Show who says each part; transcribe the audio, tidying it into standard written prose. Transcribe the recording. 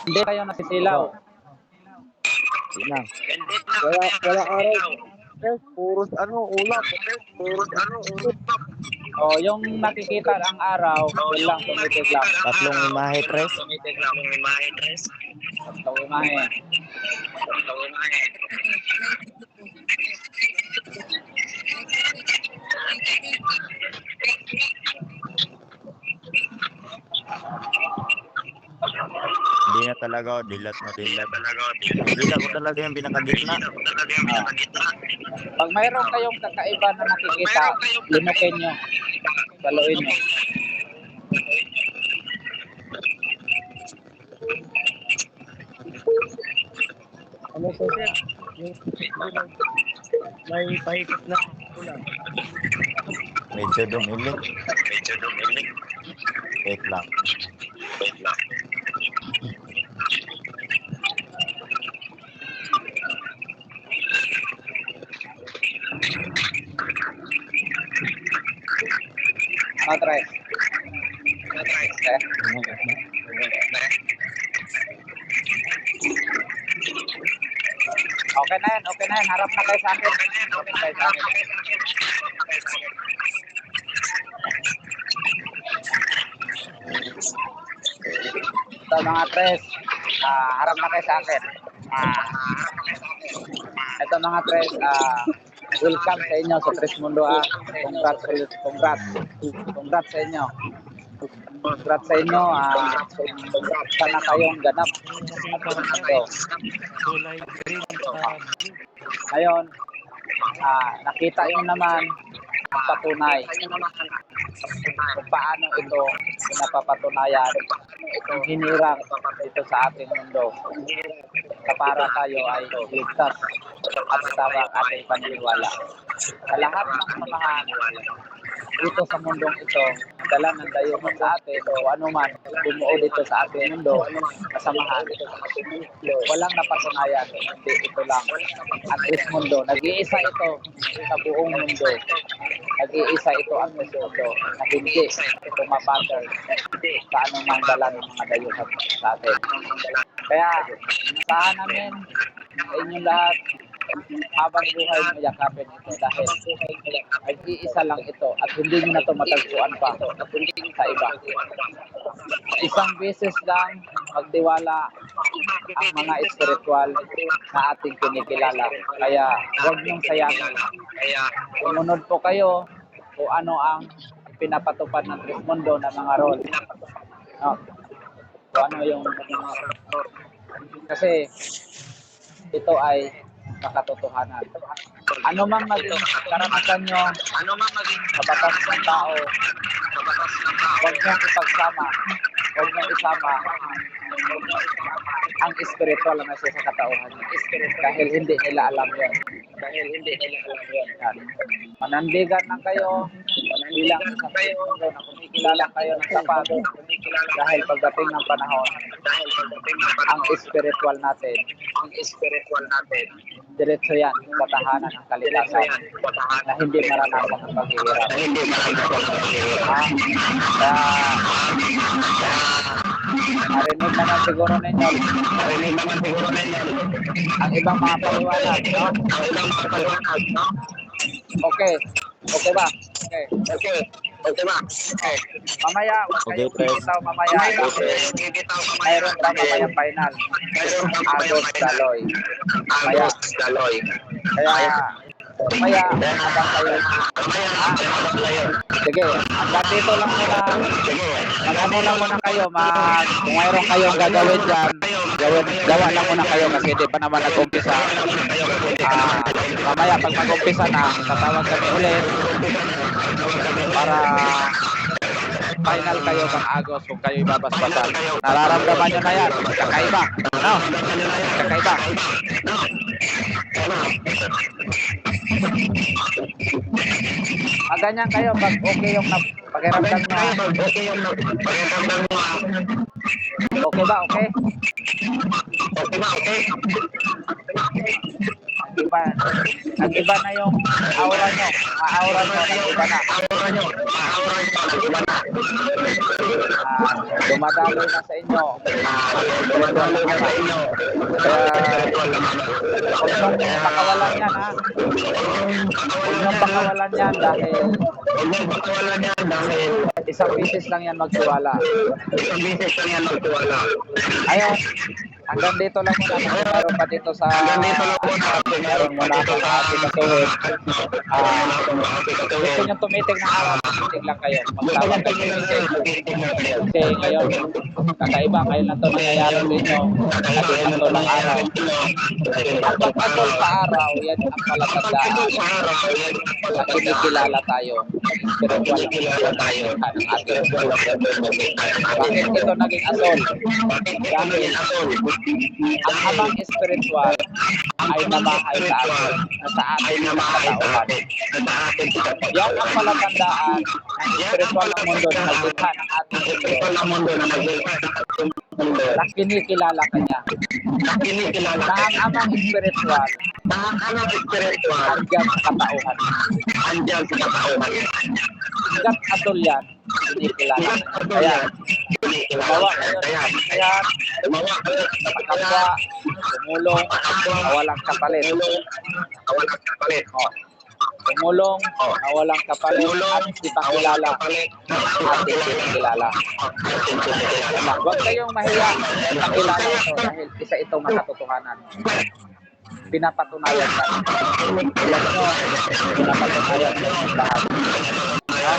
Speaker 1: Hindi kayo nasisilaw.
Speaker 2: Yun lang.
Speaker 3: Wala araw. Puros ulap.
Speaker 1: O, yung nakikita ang araw, yun lang, tumitig lang.
Speaker 2: Tatlong imahe, tres.
Speaker 1: Tatlong imahe.
Speaker 2: Hindi na talaga, dilat na dilat. Dilat ko talaga yung pinakagitna.
Speaker 1: Pag mayroon kayong kakaiba na nakikita, linukin nyo. Saluin nyo.
Speaker 3: Ano po sir? May paikot na ulan.
Speaker 2: Medyo dumilit. Wait lang.
Speaker 1: Ano, try? Okay na yan. Harap na kayo sa akin. Ito mga tres, harap na kayo sa akin. Ito mga tres, welcome sa inyo sa Tres Mundo. Congrats sa inyo. Congrats sa inyo. Sana kayong ganap. Ngayon, nakita nyo naman ang patunay kung paano ito pinapapatunayan itong hinirang dito sa ating mundo na para tayo ay ligtas at tama ang ating paniniwala. Sa lahat ng samahan dito sa mundong ito, dala ng dayuhan sa atin o anuman bumuo dito sa ating mundo, kasamahan, walang napatunayan, hindi ito lang. Ang Tres Mundo, nag-iisa ito sa buong mundo. Nag-iisa ito ang Tres Mundo na hindi ito mapatol sa anumang dala ng mga dayuhan sa atin. Kaya, asahan namin sa inyong lahat habang buhay mo yakapin ito dahil nag-iisa lang ito at hindi nyo na ito matagpuan pa sa iba. Isang beses lang magtiwala ang mga espiritual na ating kinikilala. Kaya huwag niyong sayangin. Sumunod po kayo kung ano ang pinapatupad ng Tres Mundo na mga role. No? Kung ano yung kasi ito ay makatotohanan. Ano mang maging karanasan nyo sa batas ng tao, huwag niyong ipagsama, huwag niyong isama ang spiritual na nasa sa katauhan. Dahil hindi nila alam yun. Yan. Manandigan lang kayo bilang isang mundo na kumikilala kayo ng tapat dahil pagdating ng panahon ang spiritual natin diretso yan sa tahanan ng kalikasan na hindi maranasan ang paghihirap. Narinig naman siguro ninyo ang ibang mga paliwanag, no? Okay ba? Mamaya, huwag kayong bibitaw mamaya. Mayroon pa mamaya final. Agos Daloy. Kaya, mamaya, habang kayo. Sige, hanggang dito lang muna. Mag-ano lang muna kayo. Kung mayroon kayong gagawin dyan, gawa lang muna kayo kasi di pa naman nag-umpisa. Mamaya, pag mag-umpisa na, tatawag kami ulit para final kayo pang Agos kung kayo ibabasbasan. Nararamdaman nyo na yan. Kakaiba. No? Kakaiba. Ganyan kayo pag okay yung pakiramdam nyo. Okay ba? Okay? nag-iba na yung aura nyo. Aura nyo, nag-iba na. Dumadaloy na sa inyo. Kaya, huwag niyong pakawalan yan, ha? Huwag niyong pakawalan yan dahil isang bisis lang yan magtiwala. Ayun, hanggang dito lang muna. Meron pa dito sa meron muna ako sa ating katuwid. Gusto nyo tumitig ng araw, tumitig lang kayo. Magtawag kayo tumitig. Kasi ngayon, kakaiba, kayo na ito nangyayari sa inyo. At ito lang araw. At pag-asol sa araw, yan ang palatandaan na kinikilala tayo. Spiritual tayo ng ating bakit ito naging asol? Dahil ang amang spiritual ay namahay sa atin, na sa ating mga katauhan. Yan ang palatandaan ng spiritual ng mundo na naglikha ng ating mundo na kinikilala kanya. Na ang amang spiritual andyan sa katauhan. Hanggat asol yan, kinikilala kanya. Kaya kapwa tumulong na walang kapalit. Tumulong na walang kapalit at ipakilala ating kinikilala. Huwag kayong mahiya ipakilala ito dahil isa itong makatotohanan. Pinapatunayan ka. Alam nyo, pinapatunayan ka ng lahat. Kaya